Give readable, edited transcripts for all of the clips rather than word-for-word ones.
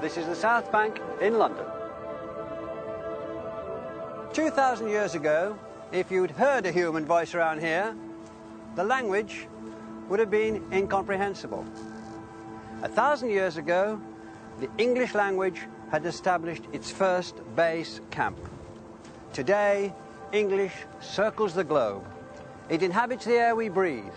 This is the South Bank in London. 2,000 years ago, if you'd heard a human voice around here, the language would have been incomprehensible. 1,000 years ago, the English language had established its first base camp. Today, English circles the globe. It inhabits the air we breathe.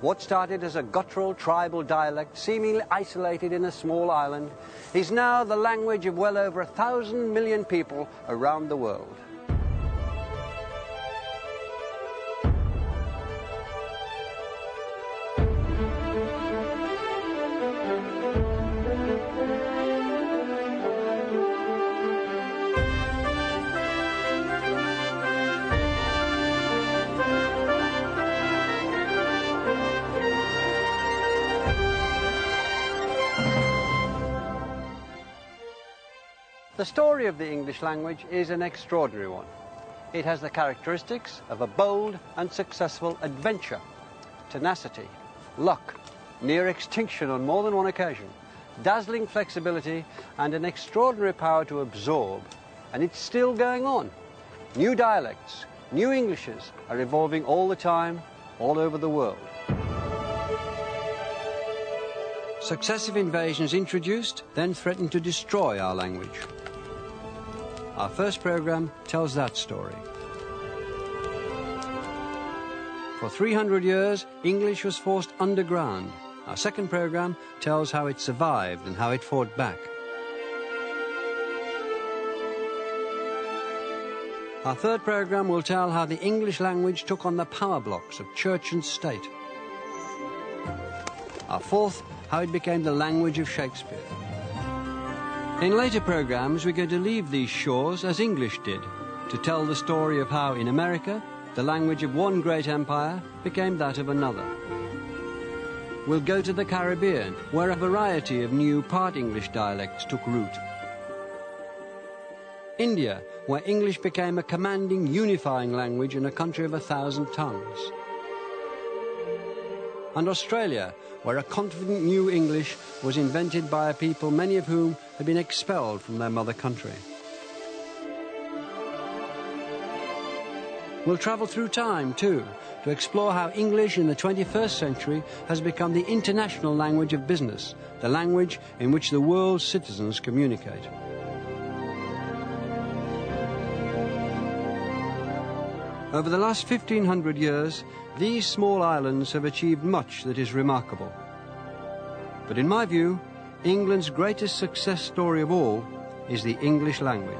What started as a guttural tribal dialect, seemingly isolated in a small island, is now the language of well over 1,000 million people around the world. The story of the English language is an extraordinary one. It has the characteristics of a bold and successful adventure, tenacity, luck, near extinction on more than one occasion, dazzling flexibility, and an extraordinary power to absorb. And it's still going on. New dialects, new Englishes are evolving all the time, all over the world. Successive invasions introduced, then threatened to destroy our language. Our first program tells that story. For 300 years, English was forced underground. Our second program tells how it survived and how it fought back. Our third program will tell how the English language took on the power blocks of church and state. Our fourth, how it became the language of Shakespeare. In later programs, we're going to leave these shores as English did, to tell the story of how in America, the language of one great empire became that of another. We'll go to the Caribbean, where a variety of new part English dialects took root. India, where English became a commanding, unifying language in a country of 1,000 tongues. And Australia, where a confident new English was invented by a people, many of whom had been expelled from their mother country. We'll travel through time, too, to explore how English in the 21st century has become the international language of business, the language in which the world's citizens communicate. Over the last 1,500 years, these small islands have achieved much that is remarkable. But in my view, England's greatest success story of all is the English language.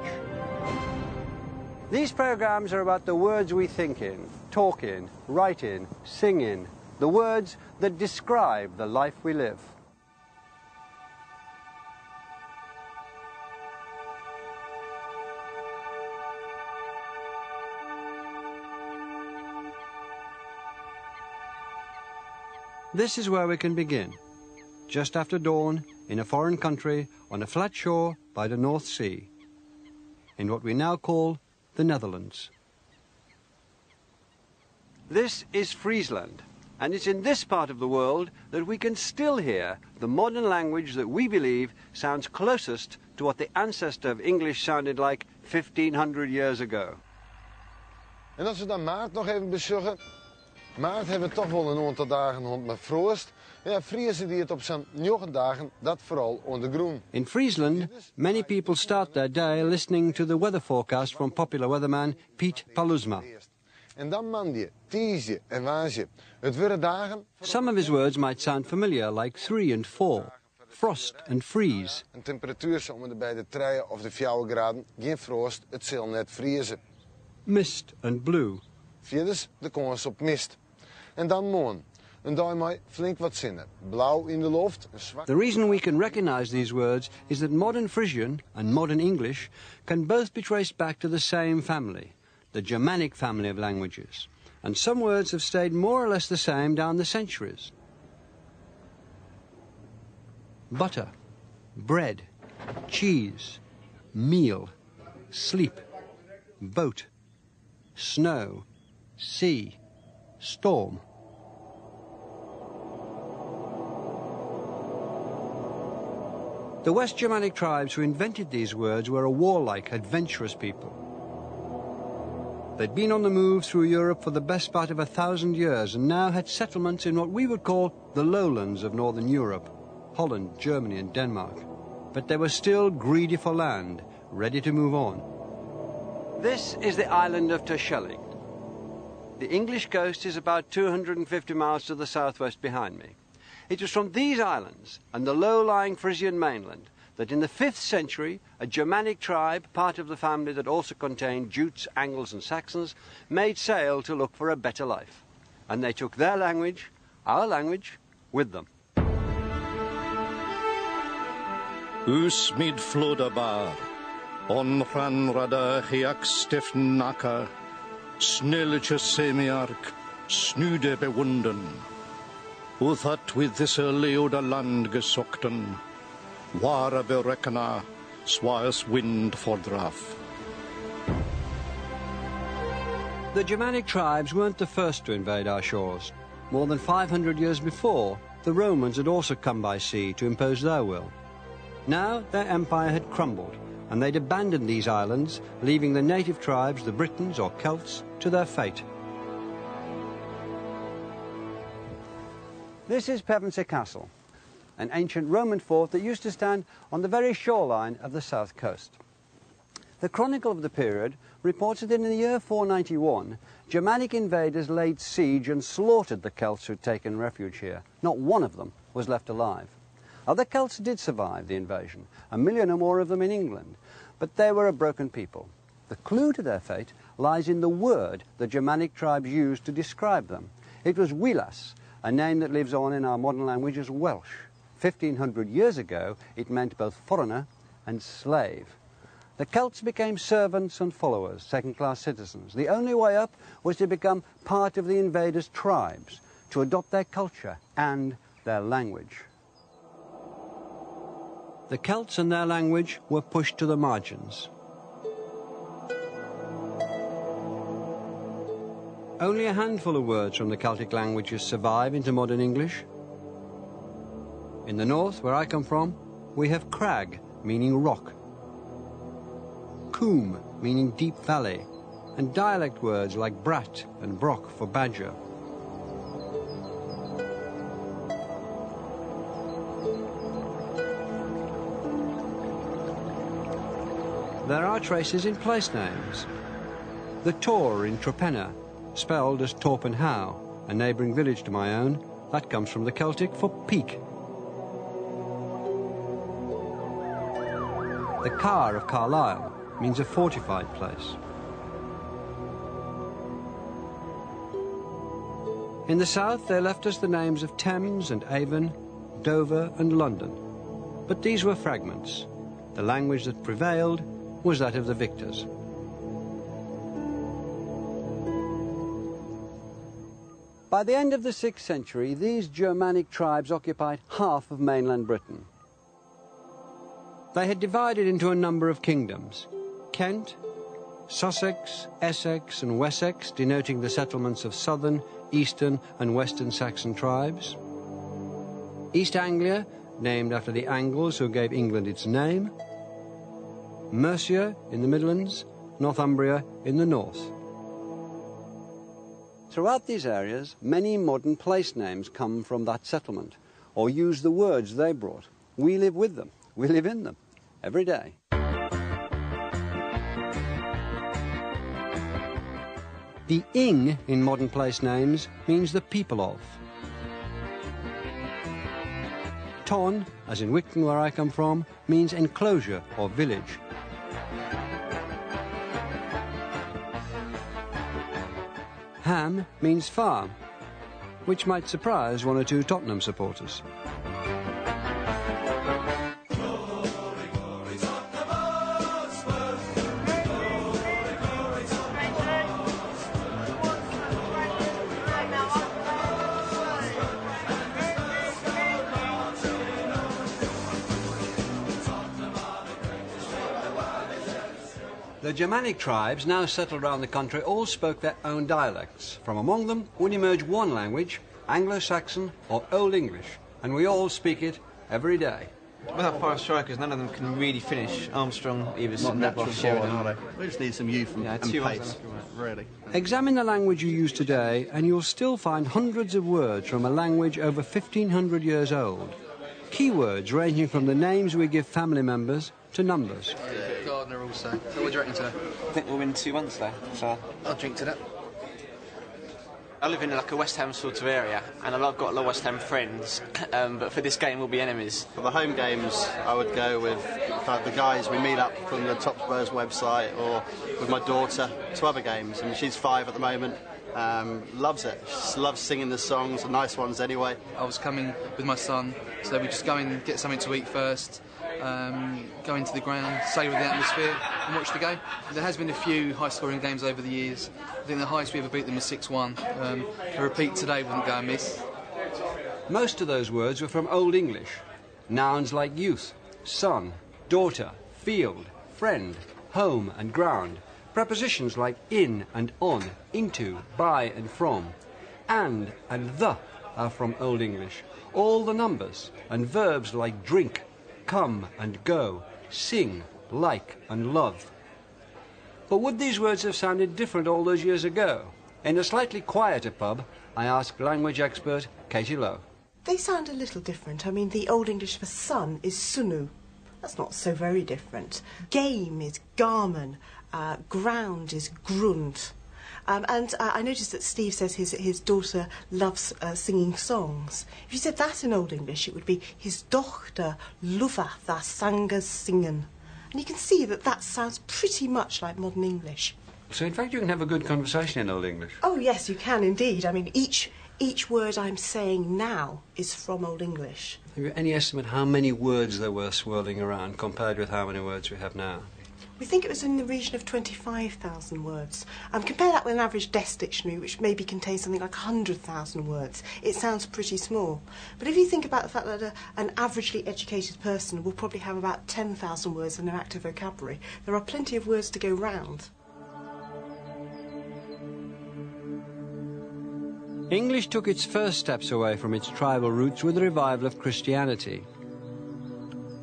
These programs are about the words we think in, talk in, write in, sing in, the words that describe the life we live. This is where we can begin, just after dawn, in a foreign country, on a flat shore by the North Sea, in what we now call the Netherlands. This is Friesland, and it's in this part of the world that we can still hear the modern language that we believe sounds closest to what the ancestor of English sounded like 1,500 years ago. En als we dan maart nog even bezoeken, maart hebben we toch wel een aantal dagen rond met frost. Ja, Friesen die het op zijn 9 dagen, dat vooral onder groen. In Friesland, many people start their day listening to the weather forecast from popular weatherman Piet Palusma. En dan mandje, tiesje en waasje. Het worden dagen... Some of his words might sound familiar, like 3 and 4, frost and freeze. Een temperatuur zomer bij de 3 of de 4 graden, geen frost, het zal net vriezen. Mist and blue. Vierders de kans op mist. En dan moon. Een dag met flink wat zinnen. Blauw in de lucht. The reason we can recognize these words is that modern Frisian and modern English can both be traced back to the same family, the Germanic family of languages. And some words have stayed more or less the same down the centuries. Butter, bread, cheese, meal, sleep, boat, snow, sea, storm. The West Germanic tribes who invented these words were a warlike, adventurous people. They'd been on the move through Europe for the best part of 1,000 years and now had settlements in what we would call the lowlands of northern Europe, Holland, Germany and Denmark. But they were still greedy for land, ready to move on. This is the island of Terschelling. The English coast is about 250 miles to the southwest behind me. It was from these islands and the low-lying Frisian mainland that in the 5th century a Germanic tribe, part of the family that also contained Jutes, Angles and Saxons, made sail to look for a better life. And they took their language, our language, with them. Us mid floda bar, on ranrada hiak stefnaka, snelletje semiark, snude bewunden. Uth hat with this leoda land gesokten, ware berekena, swires wind for draf. The Germanic tribes weren't the first to invade our shores. More than 500 years before, the Romans had also come by sea to impose their will. Now their empire had crumbled, and they'd abandoned these islands, leaving the native tribes, the Britons or Celts, to their fate. This is Pevensey Castle, an ancient Roman fort that used to stand on the very shoreline of the south coast. The chronicle of the period reports that in the year 491, Germanic invaders laid siege and slaughtered the Celts who'd taken refuge here. Not one of them was left alive. Other Celts did survive the invasion, 1 million or more of them in England, but they were a broken people. The clue to their fate lies in the word the Germanic tribes used to describe them. It was Wilas, a name that lives on in our modern language as Welsh. 1,500 years ago, it meant both foreigner and slave. The Celts became servants and followers, second-class citizens. The only way up was to become part of the invaders' tribes, to adopt their culture and their language. The Celts and their language were pushed to the margins. Only a handful of words from the Celtic languages survive into modern English. In the north, where I come from, we have crag, meaning rock, coombe, meaning deep valley, and dialect words like brat and brock for badger. There are traces in place names. The Tor in Tropenna, spelled as Torpenhow, a neighbouring village to my own, that comes from the Celtic for peak. The Car of Carlisle means a fortified place. In the south, they left us the names of Thames and Avon, Dover and London. But these were fragments. The language that prevailed was that of the victors. By the end of the 6th century, these Germanic tribes occupied half of mainland Britain. They had divided into a number of kingdoms: Kent, Sussex, Essex and Wessex, denoting the settlements of southern, eastern and western Saxon tribes; East Anglia, named after the Angles who gave England its name; Mercia in the Midlands, Northumbria in the north. Throughout these areas, many modern place names come from that settlement, or use the words they brought. We live with them. We live in them every day. The ing in modern place names means the people of. Ton, as in Wicton where I come from, means enclosure or village. Ham means farm, which might surprise one or two Tottenham supporters. The Germanic tribes now settled around the country all spoke their own dialects. From among them would emerge one language, Anglo-Saxon or Old English, and we all speak it every day. With our 5 strikers, none of them can really finish. Armstrong, Everson, Not natural Nedloff, born, Sheridan. are they? We just need some youth and, Yeah, and 2 ones pace, really. Examine the language you use today and you'll still find hundreds of words from a language over 1,500 years old. Keywords ranging from the names we give family members to numbers. Gardner also. So what do you reckon today? I think we'll win 2-1 today. So I'll drink to that. I live in like a West Ham sort of area, and I've got a lot of West Ham friends, but for this game we'll be enemies. For the home games, I would go with the guys we meet up from the Top Spurs website, or with my daughter to other games. And she's 5 at the moment. Loves it. She loves singing the songs, the nice ones anyway. I was coming with my son, so we just go in, get something to eat first, go into the ground, savour the atmosphere and watch the game. There has been a few high-scoring games over the years. I think the highest we ever beat them was 6-1. A repeat today wouldn't go amiss. Most of those words were from Old English. Nouns like youth, son, daughter, field, friend, home and ground. Prepositions like in and on, into, by and from. And the are from Old English. All the numbers and verbs like drink, come and go, sing, like and love. But would these words have sounded different all those years ago? In a slightly quieter pub, I asked language expert Katie Lowe. They sound a little different. I mean, the Old English for sun is sunu. That's not so very different. Game is garman. Ground is grund. And I noticed that Steve says his daughter loves singing songs. If you said that in Old English, it would be his dochter loveth tha sangas singen. And you can see that that sounds pretty much like modern English. So in fact you can have a good conversation in Old English? Oh yes, you can indeed. I mean, each word I'm saying now is from Old English. Have you any estimate how many words there were swirling around compared with how many words we have now? We think it was in the region of 25,000 words. Compare that with an average desk dictionary, which maybe contains something like 100,000 words. It sounds pretty small. But if you think about the fact that an averagely educated person will probably have about 10,000 words in their active vocabulary, there are plenty of words to go round. English took its first steps away from its tribal roots with the revival of Christianity.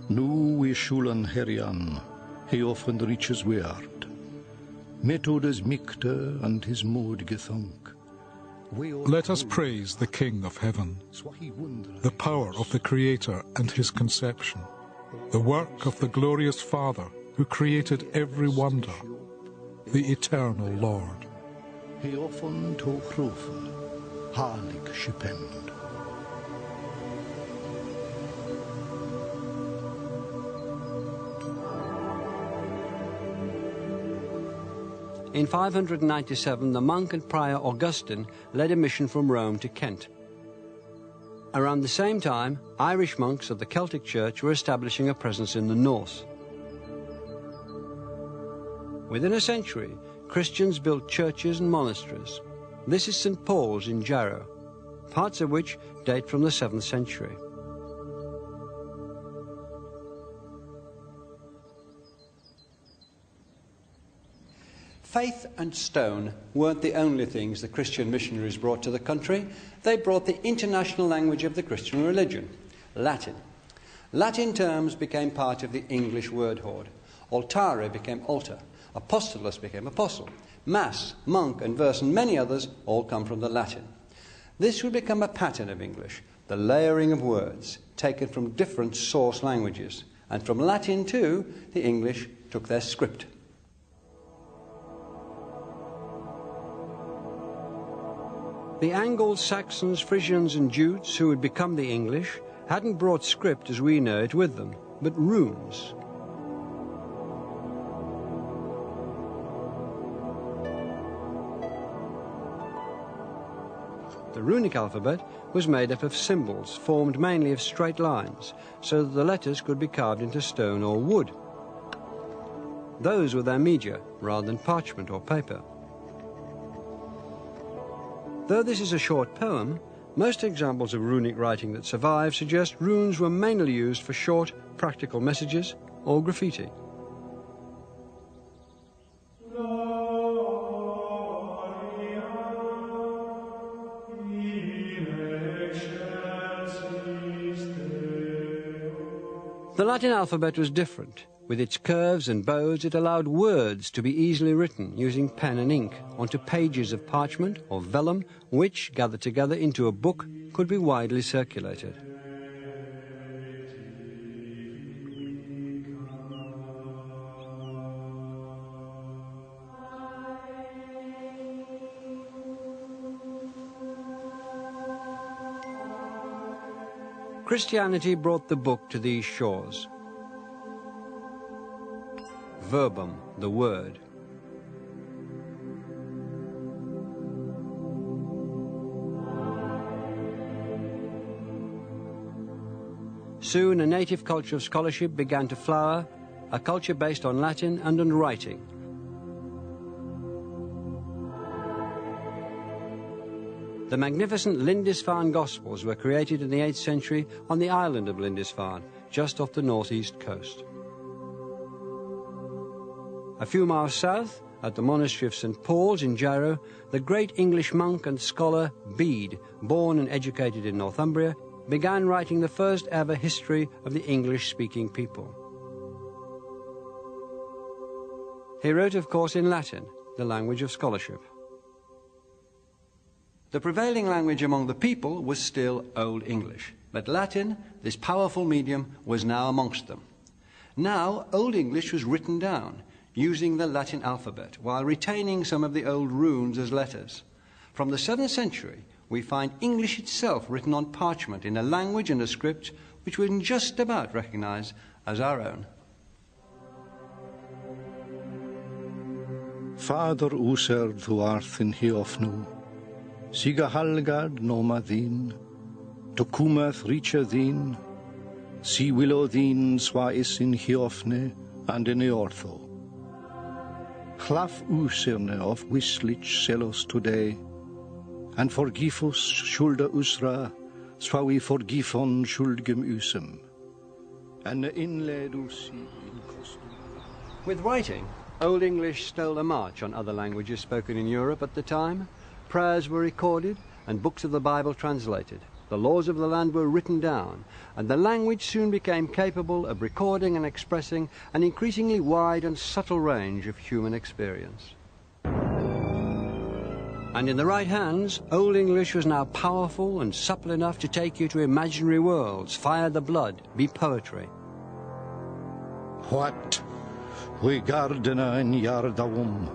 Nu I schulen herian, he often reaches weird. Methodes mikte and his mood gethunk. Let us praise the King of Heaven, the power of the Creator and his conception, the work of the glorious Father who created every wonder, the eternal Lord. He often to profen, harlig schipend. In 597, the monk and prior Augustine led a mission from Rome to Kent. Around the same time, Irish monks of the Celtic Church were establishing a presence in the north. Within a century, Christians built churches and monasteries. This is St. Paul's in Jarrow, parts of which date from the 7th century. Faith and stone weren't the only things the Christian missionaries brought to the country. They brought the international language of the Christian religion, Latin. Latin terms became part of the English word hoard. Altare became altar. Apostolus became apostle. Mass, monk and verse and many others all come from the Latin. This would become a pattern of English, the layering of words taken from different source languages. And from Latin too, the English took their script. The Anglo-Saxons, Frisians and Jutes, who had become the English, hadn't brought script as we know it with them, but runes. The runic alphabet was made up of symbols formed mainly of straight lines, so that the letters could be carved into stone or wood. Those were their media, rather than parchment or paper. Though this is a short poem, most examples of runic writing that survive suggest runes were mainly used for short, practical messages or graffiti. The Latin alphabet was different. With its curves and bows, it allowed words to be easily written using pen and ink onto pages of parchment or vellum, which, gathered together into a book, could be widely circulated. Christianity brought the book to these shores. Verbum, the word. Soon a native culture of scholarship began to flower, a culture based on Latin and on writing. The magnificent Lindisfarne Gospels were created in the 8th century on the island of Lindisfarne, just off the northeast coast. A few miles south, at the monastery of St. Paul's in Jarrow, the great English monk and scholar Bede, born and educated in Northumbria, began writing the first ever history of the English-speaking people. He wrote, of course, in Latin, the language of scholarship. The prevailing language among the people was still Old English, but Latin, this powerful medium, was now amongst them. Now, Old English was written down, using the Latin alphabet, while retaining some of the old runes as letters. From the 7th century, we find English itself written on parchment in a language and a script which we can just about recognize as our own. Father úser þú art in hiofnú, siga halgad noma þín, tokumath richa þín, si willow þín swa is in hiofne and in eortho. Chlaf úserne of wislich selos today, and forgifus schulda usra, swa we forgifon schuldgem usem, and inled usi in costum. With writing, Old English stole a march on other languages spoken in Europe at the time. Prayers were recorded and books of the Bible translated. The laws of the land were written down, and the language soon became capable of recording and expressing an increasingly wide and subtle range of human experience. And in the right hands, Old English was now powerful and supple enough to take you to imaginary worlds, fire the blood, be poetry. What? We gardena in Jardawum,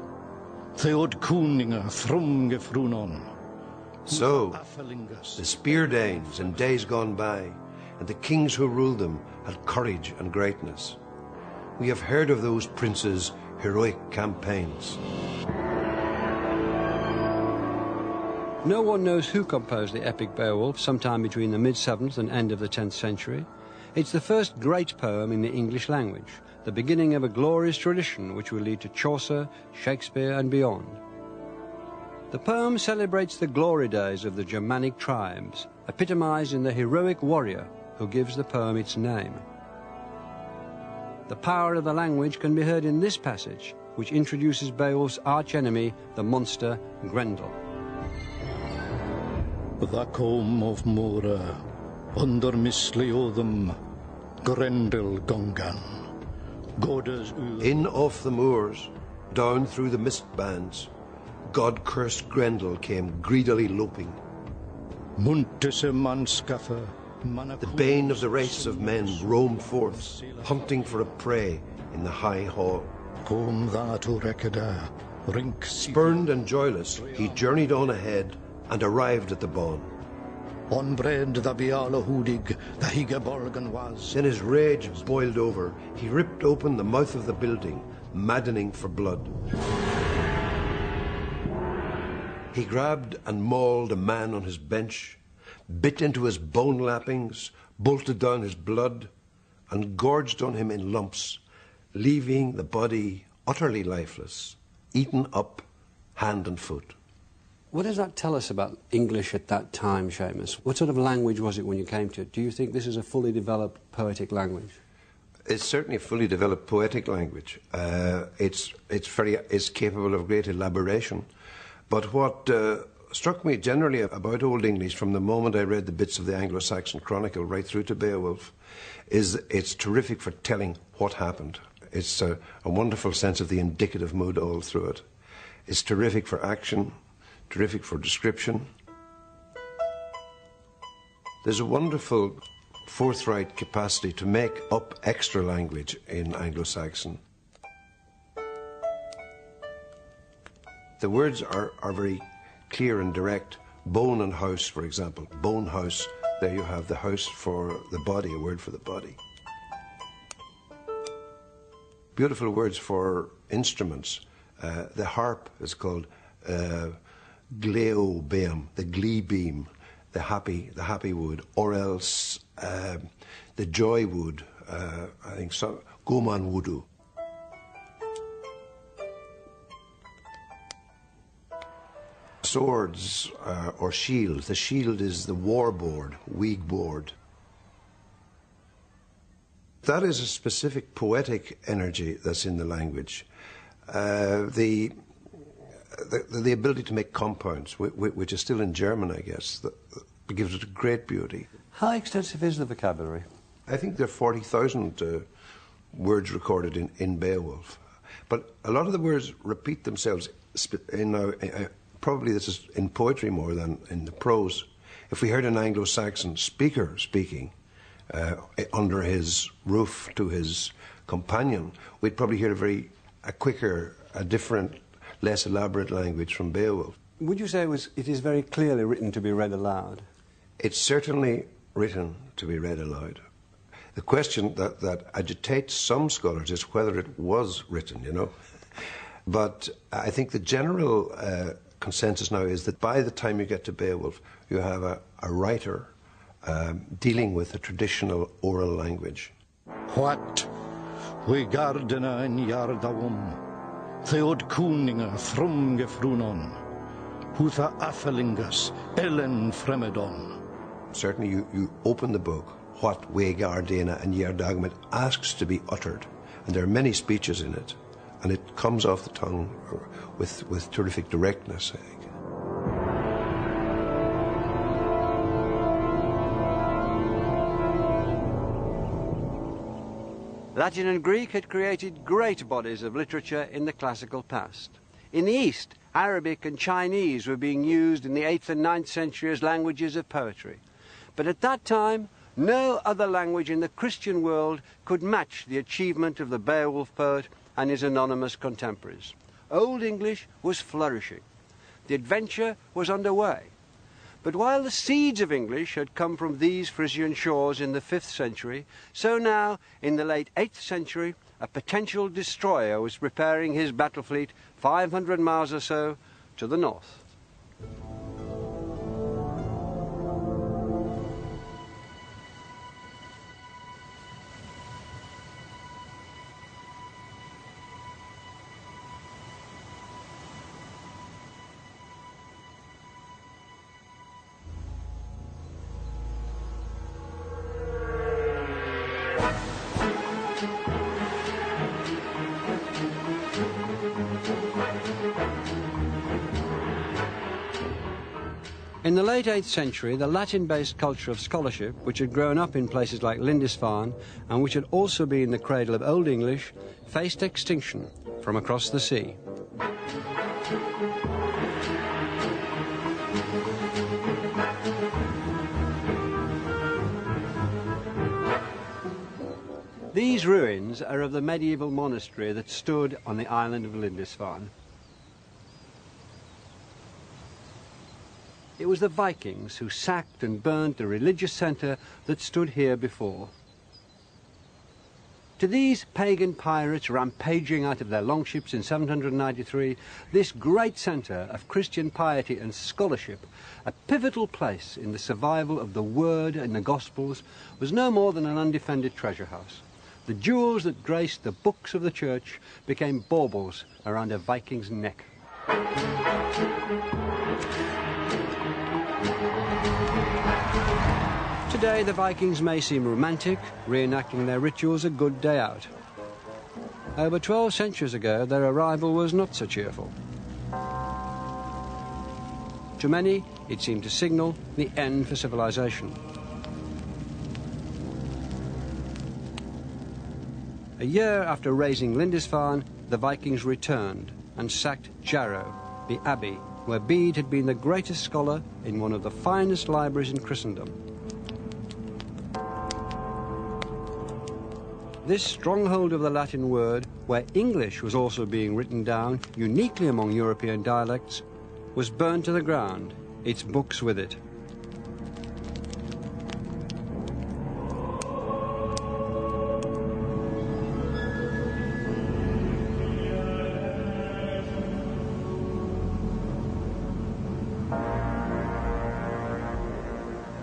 Theod Kuninga Thrumge Frunon. So, the Spear Danes in days gone by, and the kings who ruled them, had courage and greatness. We have heard of those princes' heroic campaigns. No one knows who composed the epic Beowulf sometime between the mid-7th and end of the 10th century. It's the first great poem in the English language, the beginning of a glorious tradition which will lead to Chaucer, Shakespeare and beyond. The poem celebrates the glory days of the Germanic tribes, epitomized in the heroic warrior who gives the poem its name. The power of the language can be heard in this passage, which introduces Beowulf's archenemy, the monster Grendel. The comb of Mora, under Misleodum, Grendel Gongan. In off the moors, down through the mist bands, God-cursed Grendel came greedily loping. The bane of the race of men roamed forth, hunting for a prey in the high hall. Spurned and joyless, he journeyed on ahead and arrived at the bawn. Then his rage boiled over. He ripped open the mouth of the building, maddening for blood. He grabbed and mauled a man on his bench, bit into his bone lappings, bolted down his blood, and gorged on him in lumps, leaving the body utterly lifeless, eaten up hand and foot. What does that tell us about English at that time, Seamus? What sort of language was it when you came to it? Do you think this is a fully developed poetic language? It's certainly a fully developed poetic language. It's capable of great elaboration. But what struck me generally about Old English from the moment I read the bits of the Anglo-Saxon Chronicle right through to Beowulf is it's terrific for telling what happened. It's a wonderful sense of the indicative mood all through it. It's terrific for action, terrific for description. There's a wonderful forthright capacity to make up extra language in Anglo-Saxon. The words are very clear and direct. Bone and house, for example. Bone house, there you have the house for the body, a word for the body. Beautiful words for instruments. The harp is called gleobeam, the glee beam, the happy wood, or else the joy wood, I think so, goman wudu. Swords or shields. The shield is the war board, weag board. That is a specific poetic energy that's in the language. The ability to make compounds, which is still in German, I guess, that gives it a great beauty. How extensive is the vocabulary? I think there are 40,000 words recorded in Beowulf. But a lot of the words repeat themselves probably this is in poetry more than in the prose. If we heard an Anglo-Saxon speaker speaking under his roof to his companion, we'd probably hear a quicker, a different, less elaborate language from Beowulf. Would you say it is very clearly written to be read aloud? It's certainly written to be read aloud. The question that agitates some scholars is whether it was written, you know. But I think the general consensus now is that by the time you get to Beowulf, you have a writer dealing with a traditional oral language. What? We gardena in Yardawum, Theod Kuninga Thrum Gefrunon, Hutha Afelingus, Ellen Fremedon. Certainly you open the book, what we gardena and Yardagum, it asks to be uttered, and there are many speeches in it, and it comes off the tongue with terrific directness, I think. Latin and Greek had created great bodies of literature in the classical past. In the East, Arabic and Chinese were being used in the 8th and 9th century as languages of poetry. But at that time, no other language in the Christian world could match the achievement of the Beowulf poet and his anonymous contemporaries. Old English was flourishing. The adventure was underway. But while the seeds of English had come from these Frisian shores in the 5th century, so now, in the late 8th century, a potential destroyer was preparing his battle fleet 500 miles or so to the north. In the late 8th century, the Latin-based culture of scholarship, which had grown up in places like Lindisfarne and which had also been the cradle of Old English, faced extinction from across the sea. These ruins are of the medieval monastery that stood on the island of Lindisfarne. It was the Vikings who sacked and burnt the religious centre that stood here before. To these pagan pirates rampaging out of their longships in 793, this great centre of Christian piety and scholarship, a pivotal place in the survival of the Word and the Gospels, was no more than an undefended treasure house. The jewels that graced the books of the church became baubles around a Viking's neck. Today, the Vikings may seem romantic, reenacting their rituals a good day out. Over 12 centuries ago, their arrival was not so cheerful. To many, it seemed to signal the end for civilization. A year after razing Lindisfarne, the Vikings returned and sacked Jarrow, the abbey, where Bede had been the greatest scholar in one of the finest libraries in Christendom. This stronghold of the Latin word, where English was also being written down, uniquely among European dialects, was burned to the ground, its books with it.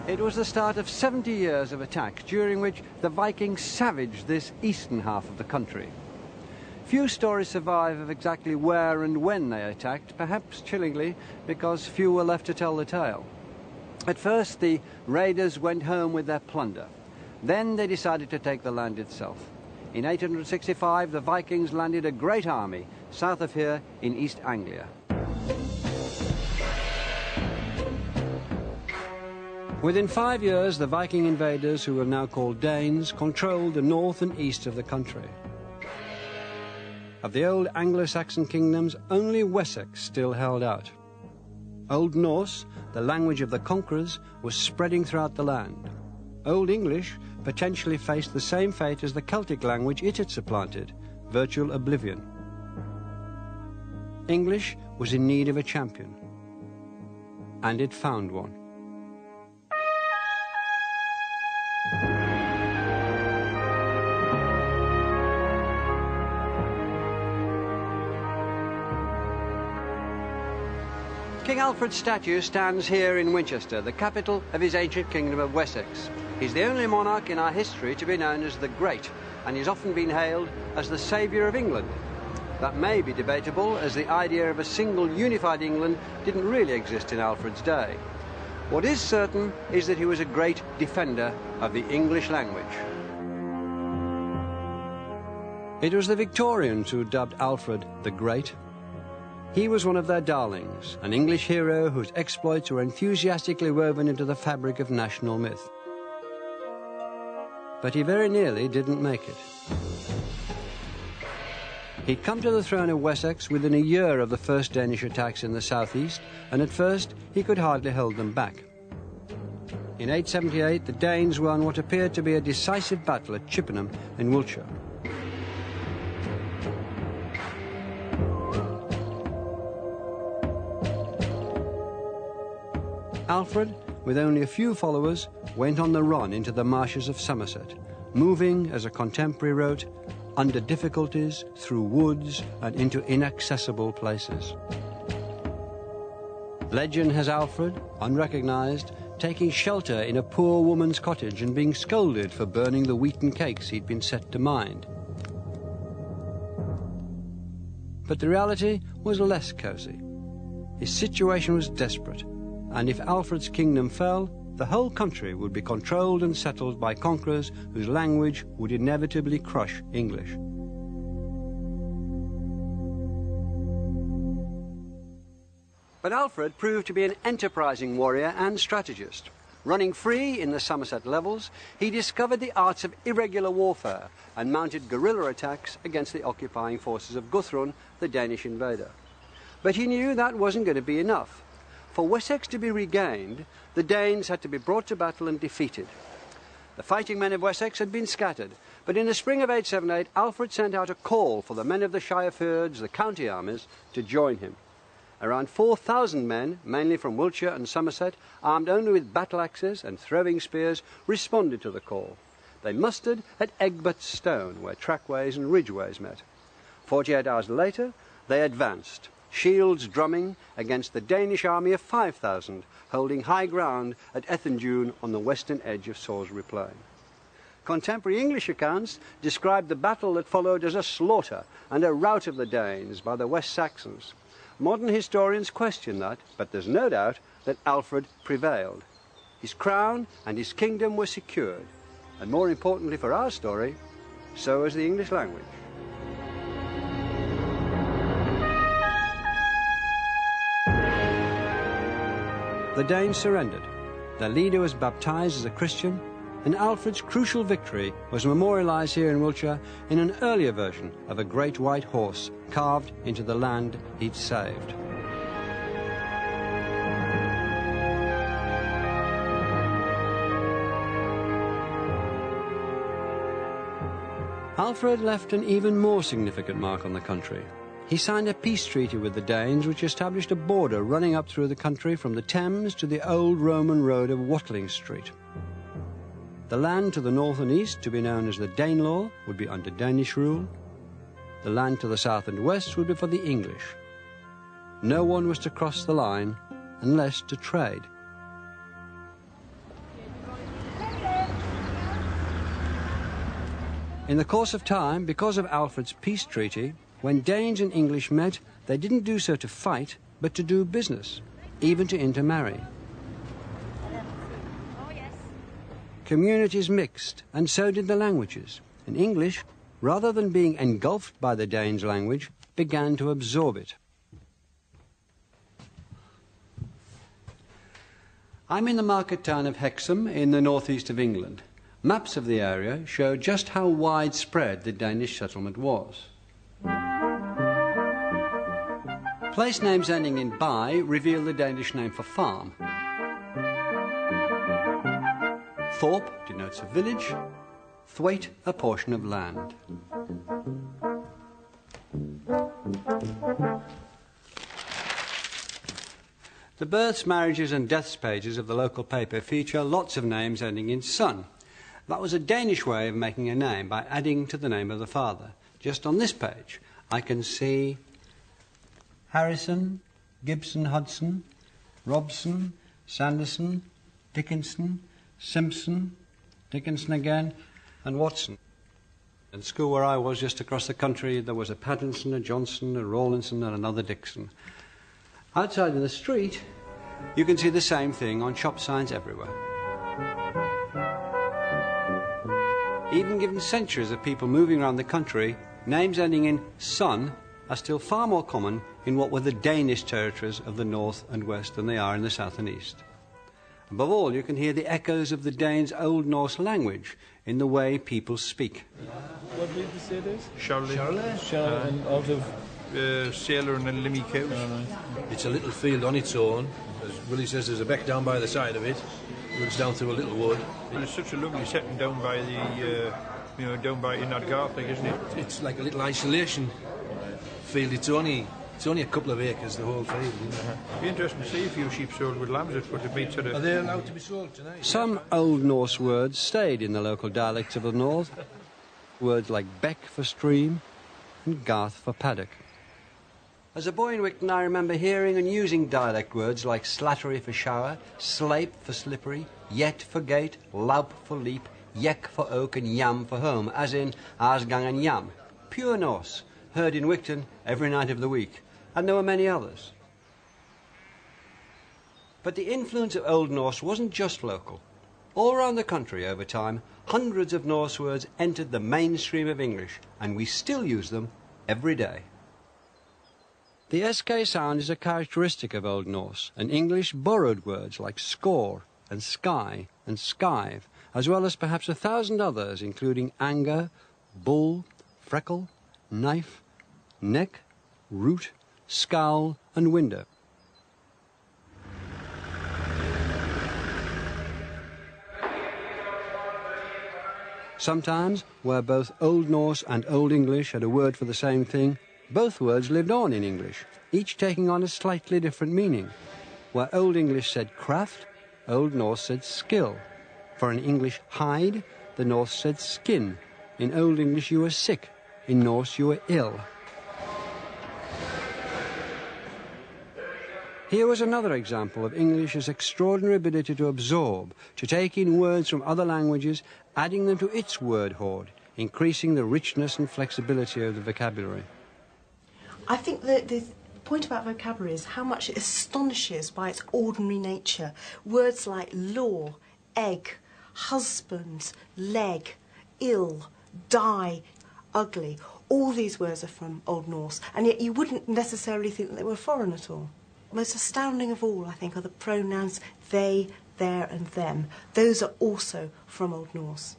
It was the start of 70 years of attack, during which the Vikings savaged this eastern half of the country. Few stories survive of exactly where and when they attacked, perhaps chillingly because few were left to tell the tale. At first, the raiders went home with their plunder. Then they decided to take the land itself. In 865, the Vikings landed a great army south of here in East Anglia. Within 5 years, the Viking invaders, who were now called Danes, controlled the north and east of the country. Of the old Anglo-Saxon kingdoms, only Wessex still held out. Old Norse, the language of the conquerors, was spreading throughout the land. Old English potentially faced the same fate as the Celtic language it had supplanted, virtual oblivion. English was in need of a champion, and it found one. King Alfred's statue stands here in Winchester, the capital of his ancient kingdom of Wessex. He's the only monarch in our history to be known as the Great, and he's often been hailed as the saviour of England. That may be debatable, as the idea of a single unified England didn't really exist in Alfred's day. What is certain is that he was a great defender of the English language. It was the Victorians who dubbed Alfred the Great. He was one of their darlings, an English hero whose exploits were enthusiastically woven into the fabric of national myth. But he very nearly didn't make it. He'd come to the throne of Wessex within a year of the first Danish attacks in the southeast, and at first he could hardly hold them back. In 878, the Danes won what appeared to be a decisive battle at Chippenham in Wiltshire. Alfred, with only a few followers, went on the run into the marshes of Somerset, moving, as a contemporary wrote, under difficulties, through woods, and into inaccessible places. Legend has Alfred, unrecognized, taking shelter in a poor woman's cottage and being scolded for burning the wheaten cakes he'd been set to mind. But the reality was less cosy. His situation was desperate, and if Alfred's kingdom fell, the whole country would be controlled and settled by conquerors whose language would inevitably crush English. But Alfred proved to be an enterprising warrior and strategist. Running free in the Somerset levels, he discovered the arts of irregular warfare and mounted guerrilla attacks against the occupying forces of Guthrun, the Danish invader. But he knew that wasn't going to be enough. For Wessex to be regained, the Danes had to be brought to battle and defeated. The fighting men of Wessex had been scattered, but in the spring of 878, Alfred sent out a call for the men of the shire fyrds, the county armies, to join him. Around 4,000 men, mainly from Wiltshire and Somerset, armed only with battle axes and throwing spears, responded to the call. They mustered at Egbert Stone, where trackways and ridgeways met. 48 hours later, they advanced, shields drumming, against the Danish army of 5,000, holding high ground at Ethandune on the western edge of Salisbury Plain. Contemporary English accounts describe the battle that followed as a slaughter and a rout of the Danes by the West Saxons. Modern historians question that, but there's no doubt that Alfred prevailed. His crown and his kingdom were secured, and more importantly for our story, so was the English language. the Danes surrendered. Their leader was baptized as a Christian, and Alfred's crucial victory was memorialized here in Wiltshire in an earlier version of a great white horse carved into the land he'd saved. Alfred left an even more significant mark on the country. He signed a peace treaty with the Danes which established a border running up through the country from the Thames to the old Roman road of Watling Street. The land to the north and east, to be known as the Danelaw, would be under Danish rule. The land to the south and west would be for the English. No one was to cross the line unless to trade. In the course of time, because of Alfred's peace treaty, when Danes and English met, they didn't do so to fight, but to do business, even to intermarry. Communities mixed, and so did the languages. And English, rather than being engulfed by the Danes' language, began to absorb it. I'm in the market town of Hexham in the northeast of England. Maps of the area show just how widespread the Danish settlement was. Place names ending in "by" reveal the Danish name for farm. Thorpe denotes a village, Thwaite a portion of land. The births, marriages and deaths pages of the local paper feature lots of names ending in "son." That was a Danish way of making a name by adding to the name of the father. Just on this page, I can see Harrison, Gibson, Hudson, Robson, Sanderson, Dickinson, Simpson, Dickinson again, and Watson. In school where I was just across the country, there was a Pattinson, a Johnson, a Rawlinson, and another Dixon. Outside in the street, you can see the same thing on shop signs everywhere. Even given centuries of people moving around the country, names ending in "son" are still far more common in what were the Danish territories of the north and west than they are in the south and east. Above all, you can hear the echoes of the Danes' Old Norse language in the way people speak. What did you say it is? Charlotte. And out of Sailor and Limmy cows. It's a little field on its own. As Willie says, there's a beck down by the side of it. Runs down through a little wood. Well, it's such a lovely setting down by the, down by in that garth, isn't it? It's like a little isolation field. It's only a couple of acres, the whole field. It'd be interesting to see a few sheep sold with lambs, but it meets sort of... Are they allowed to be sold tonight? Some Old Norse words stayed in the local dialects of the north. Words like beck for stream and garth for paddock. As a boy in Wigton, I remember hearing and using dialect words like slattery for shower, slape for slippery, yet for gate, laup for leap, yek for oak and yam for home, as in Arsgang and Yam. Pure Norse, heard in Wigton every night of the week, and there were many others. But the influence of Old Norse wasn't just local. All around the country over time, hundreds of Norse words entered the mainstream of English, and we still use them every day. The SK sound is a characteristic of Old Norse, and English borrowed words like score and sky and skive, as well as perhaps 1,000 others, including anger, bull, freckle, knife, neck, root, scowl and window. Sometimes, where both Old Norse and Old English had a word for the same thing, both words lived on in English, each taking on a slightly different meaning. Where Old English said craft, Old Norse said skill. For in English hide, the Norse said skin. In Old English you were sick, in Norse you were ill. Here was another example of English's extraordinary ability to absorb, to take in words from other languages, adding them to its word hoard, increasing the richness and flexibility of the vocabulary. I think that the point about vocabulary is how much it astonishes by its ordinary nature. Words like law, egg, husband, leg, ill, die, ugly, all these words are from Old Norse, and yet you wouldn't necessarily think that they were foreign at all. Most astounding of all, I think, are the pronouns they, their and them. Those are also from Old Norse.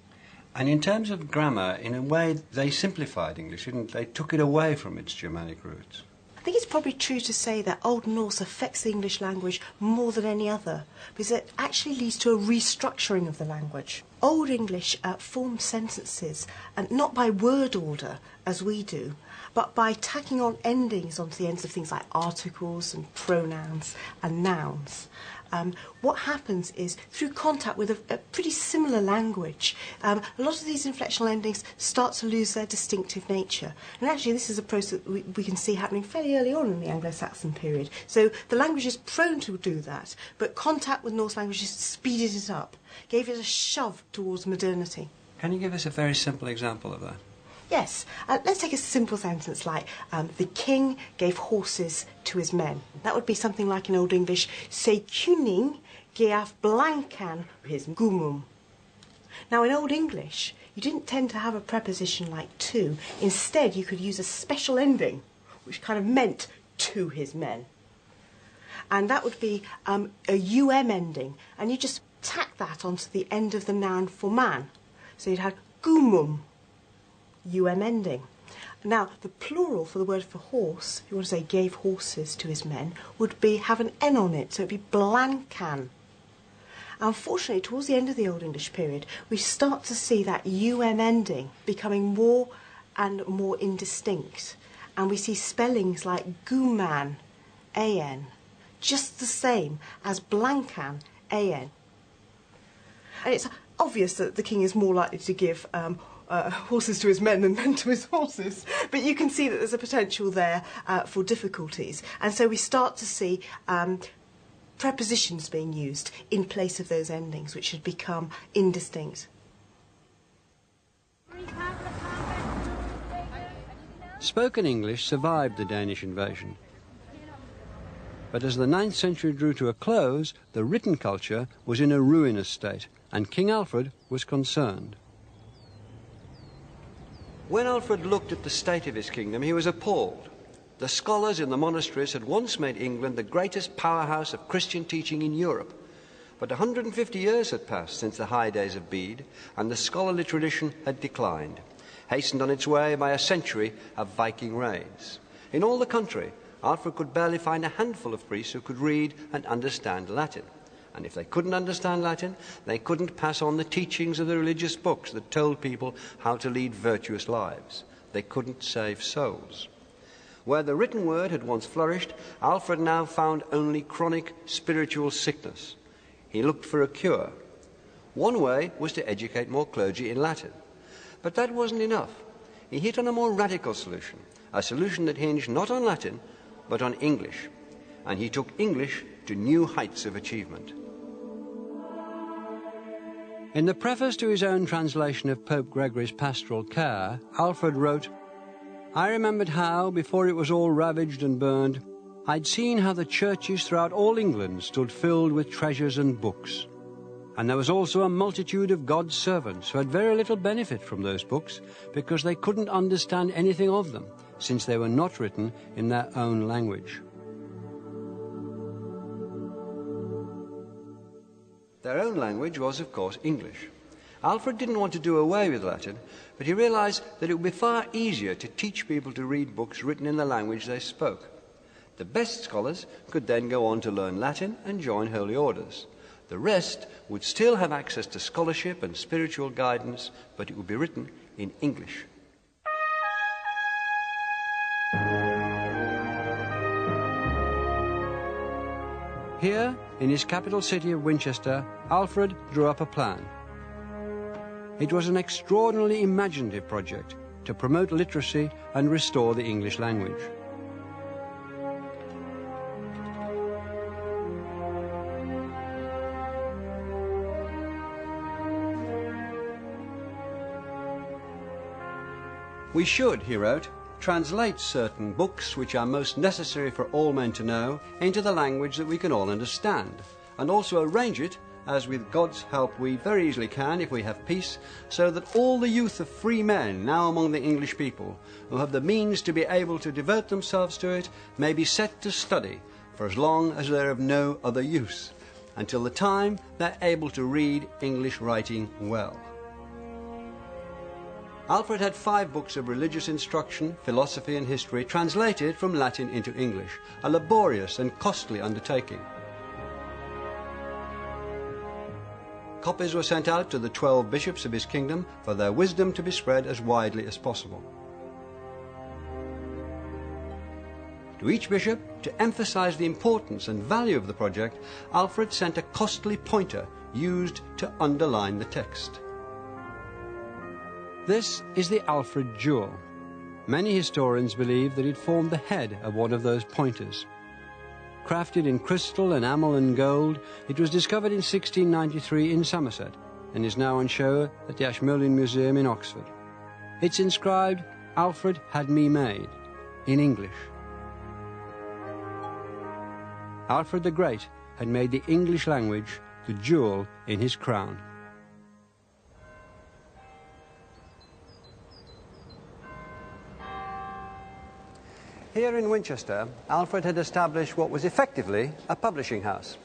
And in terms of grammar, in a way, they simplified English, didn't they? They took it away from its Germanic roots. I think it's probably true to say that Old Norse affects the English language more than any other, because it actually leads to a restructuring of the language. Old English formed sentences, and not by word order, as we do, but by tacking on endings onto the ends of things like articles and pronouns and nouns. What happens is, through contact with a pretty similar language, a lot of these inflectional endings start to lose their distinctive nature. And actually this is a process that we can see happening fairly early on in the Anglo-Saxon period. So the language is prone to do that, but contact with Norse languages speeded it up, gave it a shove towards modernity. Can you give us a very simple example of that? Yes. Let's take a simple sentence like, the king gave horses to his men. That would be something like in Old English, Se kuning gav blankan his gumum. Now, in Old English, you didn't tend to have a preposition like to. Instead, you could use a special ending, which kind of meant to his men. And that would be a um ending. And you just tack that onto the end of the noun for man. So you'd have gumum. ending. Now, the plural for the word for horse, if you want to say gave horses to his men, would be have an N on it, so it would be blankan. Unfortunately, towards the end of the Old English period, we start to see that ending becoming more and more indistinct. And we see spellings like guman, an, just the same as blankan, an. And it's obvious that the king is more likely to give horses to his men than men to his horses. But you can see that there's a potential there for difficulties. And so we start to see prepositions being used in place of those endings, which had become indistinct. Spoken English survived the Danish invasion. But as the 9th century drew to a close, the written culture was in a ruinous state, and King Alfred was concerned. When Alfred looked at the state of his kingdom, he was appalled. The scholars in the monasteries had once made England the greatest powerhouse of Christian teaching in Europe. But 150 years had passed since the high days of Bede, and the scholarly tradition had declined, hastened on its way by a century of Viking raids. In all the country, Alfred could barely find a handful of priests who could read and understand Latin. And if they couldn't understand Latin, they couldn't pass on the teachings of the religious books that told people how to lead virtuous lives. They couldn't save souls. Where the written word had once flourished, Alfred now found only chronic spiritual sickness. He looked for a cure. One way was to educate more clergy in Latin. But that wasn't enough. He hit on a more radical solution, a solution that hinged not on Latin, but on English. And he took English to new heights of achievement. In the preface to his own translation of Pope Gregory's Pastoral Care, Alfred wrote, "I remembered how, before it was all ravaged and burned, I'd seen how the churches throughout all England stood filled with treasures and books. And there was also a multitude of God's servants who had very little benefit from those books because they couldn't understand anything of them, since they were not written in their own language." Their own language was, of course, English. Alfred didn't want to do away with Latin, but he realized that it would be far easier to teach people to read books written in the language they spoke. The best scholars could then go on to learn Latin and join holy orders. The rest would still have access to scholarship and spiritual guidance, but it would be written in English. Here, in his capital city of Winchester, Alfred drew up a plan. It was an extraordinarily imaginative project to promote literacy and restore the English language. "We should," he wrote, "translate certain books which are most necessary for all men to know into the language that we can all understand, and also arrange it, as with God's help we very easily can if we have peace, so that all the youth of free men now among the English people, who have the means to be able to devote themselves to it, may be set to study, for as long as they're of no other use, until the time they're able to read English writing well. Alfred had 5 books of religious instruction, philosophy and history translated from Latin into English, a laborious and costly undertaking. Copies were sent out to the 12 bishops of his kingdom for their wisdom to be spread as widely as possible. To each bishop, to emphasize the importance and value of the project, Alfred sent a costly pointer used to underline the text. This is the Alfred jewel. Many historians believe that it formed the head of one of those pointers. Crafted in crystal, enamel and gold, it was discovered in 1693 in Somerset and is now on show at the Ashmolean Museum in Oxford. It's inscribed, "Alfred had me made," in English. Alfred the Great had made the English language the jewel in his crown. Here in Winchester, Alfred had established what was effectively a publishing house.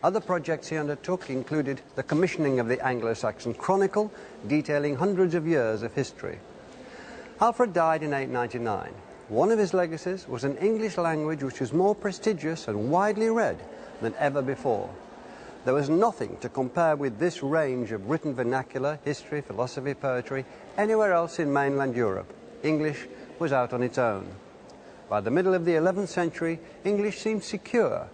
Other projects he undertook included the commissioning of the Anglo-Saxon Chronicle, detailing hundreds of years of history. Alfred died in 899. One of his legacies was an English language which was more prestigious and widely read than ever before. There was nothing to compare with this range of written vernacular, history, philosophy, poetry, anywhere else in mainland Europe. English was out on its own. By the middle of the 11th century, English seemed secure,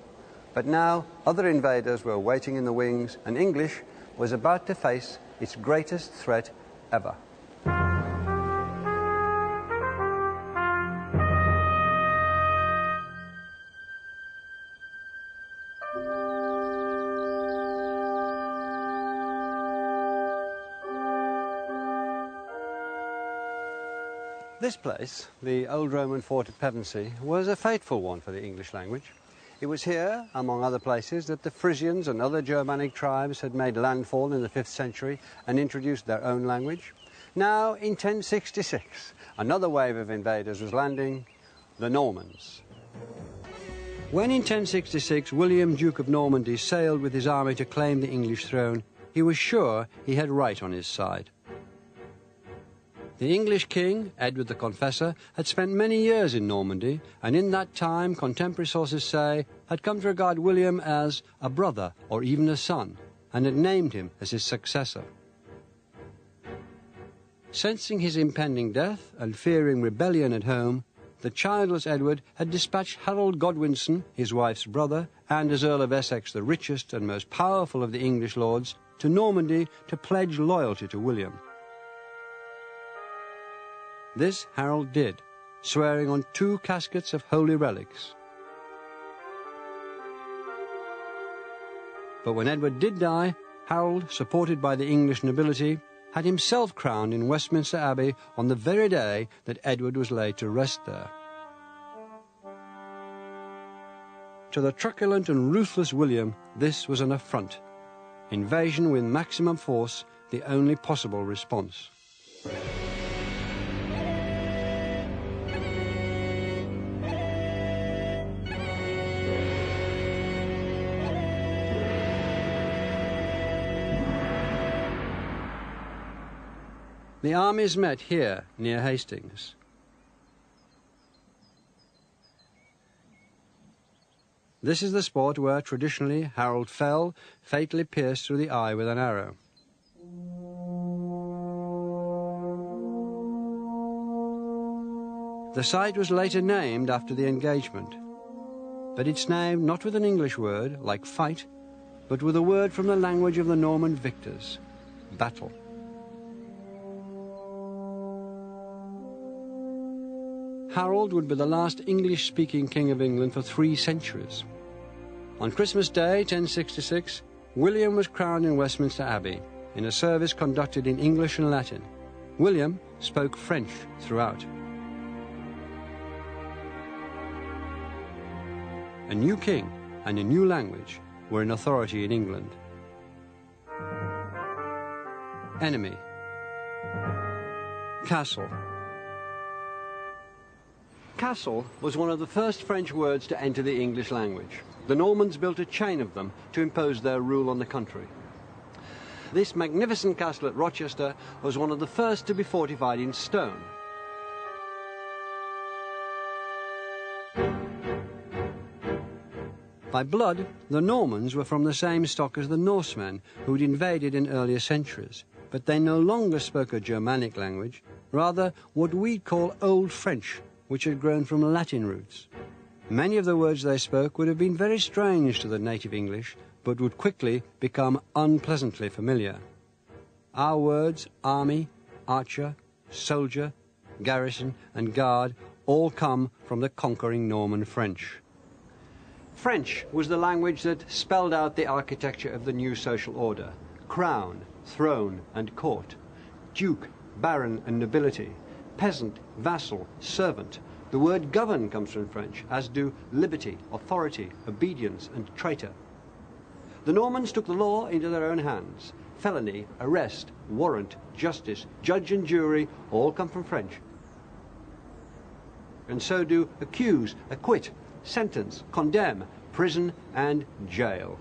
but now other invaders were waiting in the wings, and English was about to face its greatest threat ever. This place, the old Roman fort at Pevensey, was a fateful one for the English language. It was here, among other places, that the Frisians and other Germanic tribes had made landfall in the 5th century and introduced their own language. Now, in 1066, another wave of invaders was landing, the Normans. When in 1066 William, Duke of Normandy, sailed with his army to claim the English throne, he was sure he had right on his side. The English king, Edward the Confessor, had spent many years in Normandy, and in that time, contemporary sources say, had come to regard William as a brother or even a son, and had named him as his successor. Sensing his impending death and fearing rebellion at home, the childless Edward had dispatched Harold Godwinson, his wife's brother, and as Earl of Essex, the richest and most powerful of the English lords, to Normandy to pledge loyalty to William. This Harold did, swearing on 2 caskets of holy relics. But when Edward did die, Harold, supported by the English nobility, had himself crowned in Westminster Abbey on the very day that Edward was laid to rest there. To the truculent and ruthless William, this was an affront. Invasion with maximum force, the only possible response. The armies met here, near Hastings. This is the spot where, traditionally, Harold fell, fatally pierced through the eye with an arrow. The site was later named after the engagement, but it's named not with an English word, like fight, but with a word from the language of the Norman victors, battle. Harold would be the last English-speaking king of England for 3 centuries. On Christmas Day, 1066, William was crowned in Westminster Abbey, in a service conducted in English and Latin. William spoke French throughout. A new king and a new language were in authority in England. Enemy. Castle. castle was one of the first French words to enter the English language. The Normans built a chain of them to impose their rule on the country. This magnificent castle at Rochester was one of the first to be fortified in stone. By blood, the Normans were from the same stock as the Norsemen who'd invaded in earlier centuries, but they no longer spoke a Germanic language, rather what we'd call Old French, which had grown from Latin roots. Many of the words they spoke would have been very strange to the native English, but would quickly become unpleasantly familiar. Our words, army, archer, soldier, garrison and guard, all come from the conquering Norman French. French was the language that spelled out the architecture of the new social order: crown, throne and court, duke, baron and nobility, peasant, vassal, servant. The word govern comes from French, as do liberty, authority, obedience and traitor. The Normans took the law into their own hands. Felony, arrest, warrant, justice, judge and jury all come from French. And so do accuse, acquit, sentence, condemn, prison and jail.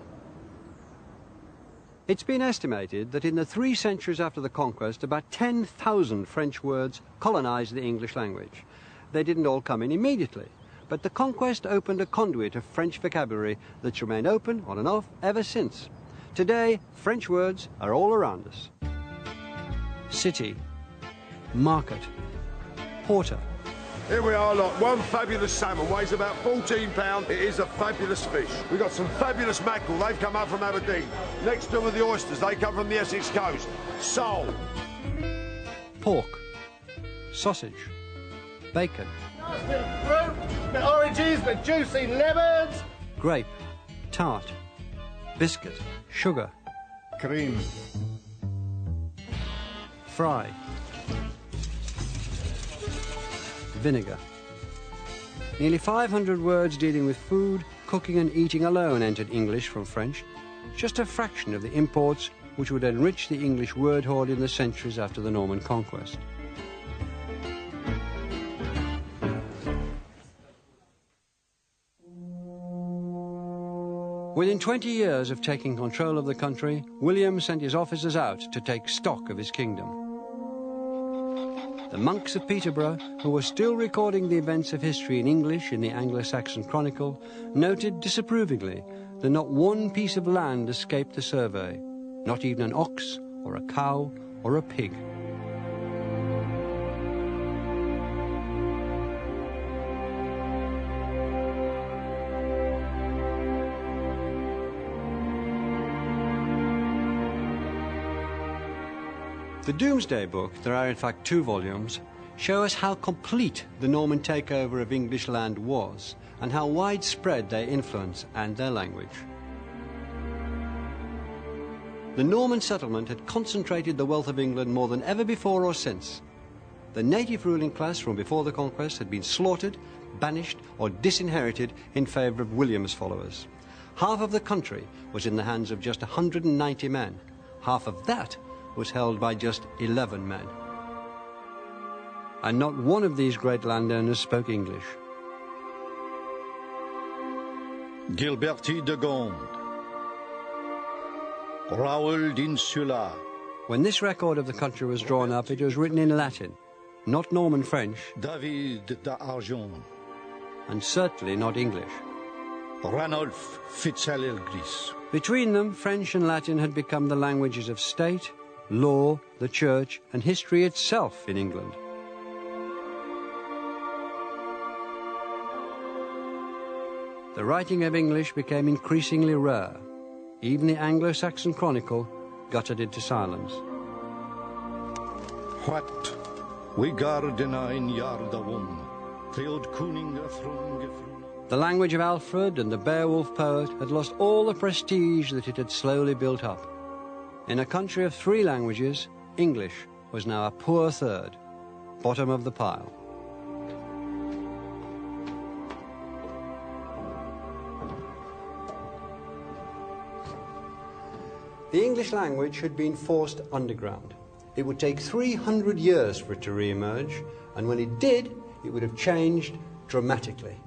It's been estimated that in the 3 centuries after the conquest, about 10,000 French words colonized the English language. They didn't all come in immediately, but the conquest opened a conduit of French vocabulary that's remained open, on and off, ever since. Today, French words are all around us. City, market, porter. Here we are, look, one fabulous salmon, weighs about 14 pounds. It is a fabulous fish. We've got some fabulous mackerel, they've come up from Aberdeen. Next to them are the oysters, they come from the Essex coast. Sole. Pork, sausage, bacon. Nice bit of fruit, bit of oranges, bit juicy lemons. Grape, tart, biscuit, sugar. Cream. Fry. Vinegar. Nearly 500 words dealing with food, cooking and eating alone entered English from French, just a fraction of the imports which would enrich the English word hoard in the centuries after the Norman conquest. Within 20 years of taking control of the country, William sent his officers out to take stock of his kingdom. The monks of Peterborough, who were still recording the events of history in English in the Anglo-Saxon Chronicle, noted disapprovingly that not one piece of land escaped the survey, not even an ox or a cow or a pig. The Domesday Book, there are in fact 2 volumes, show us how complete the Norman takeover of English land was and how widespread their influence and their language. The Norman settlement had concentrated the wealth of England more than ever before or since. The native ruling class from before the conquest had been slaughtered, banished or disinherited in favour of William's followers. Half of the country was in the hands of just 190 men. Half of that was held by just 11 men. And not one of these great landowners spoke English. Gilberti de Gond, Raoul d'Insula. When this record of the country was drawn up, it was written in Latin, not Norman French, David d'Argent, and certainly not English. Ranulph Fitzgerald-Gris. Between them, French and Latin had become the languages of state, law, the church, and history itself in England. The writing of English became increasingly rare. Even the Anglo-Saxon Chronicle guttered into silence. What we gardena in Yardawum, Theod Kuninga Thrung. The language of Alfred and the Beowulf poet had lost all the prestige that it had slowly built up. In a country of 3 languages, English was now a poor third, bottom of the pile. The English language had been forced underground. It would take 300 years for it to re-emerge, and when it did, it would have changed dramatically.